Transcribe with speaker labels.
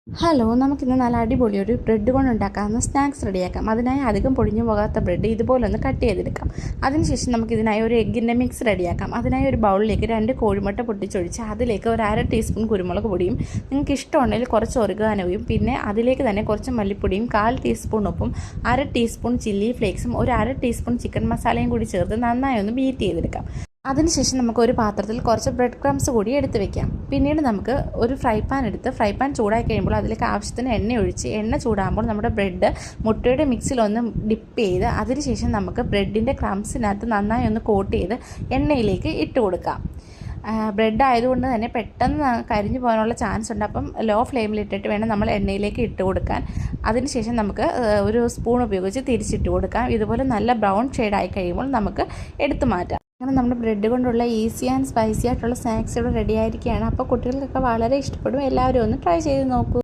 Speaker 1: Hello, നമുക്കിന്ന് നല്ല അടിപൊളി ഒരു ബ്രെഡ് കൊണ്ട് ഉണ്ടാക്കാവുന്ന സ്നാക്സ് റെഡിയാക്കാം. അതിനായി അധികം പൊടിഞ്ഞു പോകാത്ത ബ്രെഡ് ഇതുപോലെ ഒന്ന് കട്ട് ചെയ്തെടുക്കാം. അതിനുശേഷം നമുക്കിതിനായി ഒരു എഗ്ഗിൻ്റെ മിക്സ് റെഡിയാക്കാം. അതിനായി ഒരു ബൗളിലേക്ക് 2 കോഴിമുട്ട പൊട്ടിച്ചൊഴിച്ച് അതിലേക്ക് ഒരു 1/2 ടീസ്പൂൺ കുരുമുളക് പൊടിയും നിങ്ങൾക്ക് ഇഷ്ടമുണ്ടെങ്കിൽ കുറച്ച് ഒറിഗാനോയും പിന്നെ അതിലേക്ക് തന്നെ കുറച്ച് മല്ലിപ്പൊടിയും 1/4 ടീസ്പൂൺ ഉപ്പും 1/2 ടീസ്പൂൺ ചില്ലി ഫ്ലേക്സും ഒരു 1/2 ടീസ്പൂൺ ചിക്കൻ മസാലയും കൂടി ചേർത്ത് നന്നായി ഒന്ന് ബീറ്റ് ചെയ്തെടുക്കാം. അതിനുശേഷം നമുക്ക് ഒരു പാത്രത്തിൽ കുറച്ച് ബ്രെഡ് ക്രംസ് കൂടി എടുത്ത് വെക്കാം. പിന്നീട് നമുക്ക് ഒരു ഫ്രൈ പാൻ എടുത്ത് ഫ്രൈ പാൻ ചൂടായി കഴിയുമ്പോൾ അതിലേക്ക് ആവശ്യത്തിന് എണ്ണ ഒഴിച്ച് എണ്ണ ചൂടാകുമ്പോൾ നമ്മുടെ ബ്രെഡ് മുട്ടയുടെ മിക്സിലൊന്ന് ഡിപ്പ് ചെയ്ത് അതിനുശേഷം നമുക്ക് ബ്രെഡിൻ്റെ ക്രംസിനകത്ത് നന്നായി ഒന്ന് കോട്ട് ചെയ്ത് എണ്ണയിലേക്ക് ഇട്ട് കൊടുക്കാം. ബ്രെഡ് ആയതുകൊണ്ട് തന്നെ പെട്ടെന്ന് കരിഞ്ഞു പോകാനുള്ള ചാൻസ് ഉണ്ട്. അപ്പം ലോ ഫ്ലെയിമിലിട്ടിട്ട് വേണം നമ്മൾ എണ്ണയിലേക്ക് ഇട്ട് കൊടുക്കാൻ. അതിനുശേഷം നമുക്ക് ഒരു സ്പൂൺ ഉപയോഗിച്ച് തിരിച്ചിട്ട് കൊടുക്കാം. ഇതുപോലെ നല്ല ബ്രൗൺ ഷെയ്ഡായി കഴിയുമ്പോൾ നമുക്ക് എടുത്തു മാറ്റാം. അങ്ങനെ നമ്മുടെ ബ്രെഡ് കൊണ്ടുള്ള ഈസി ആൻഡ് സ്പൈസി ആയിട്ടുള്ള സ്നാക്സ് ഇവിടെ റെഡി ആയിരിക്കുകയാണ്. അപ്പോൾ കുട്ടികൾക്കൊക്കെ വളരെ ഇഷ്ടപ്പെടും. എല്ലാവരും ഒന്ന് ട്രൈ ചെയ്ത് നോക്കൂ.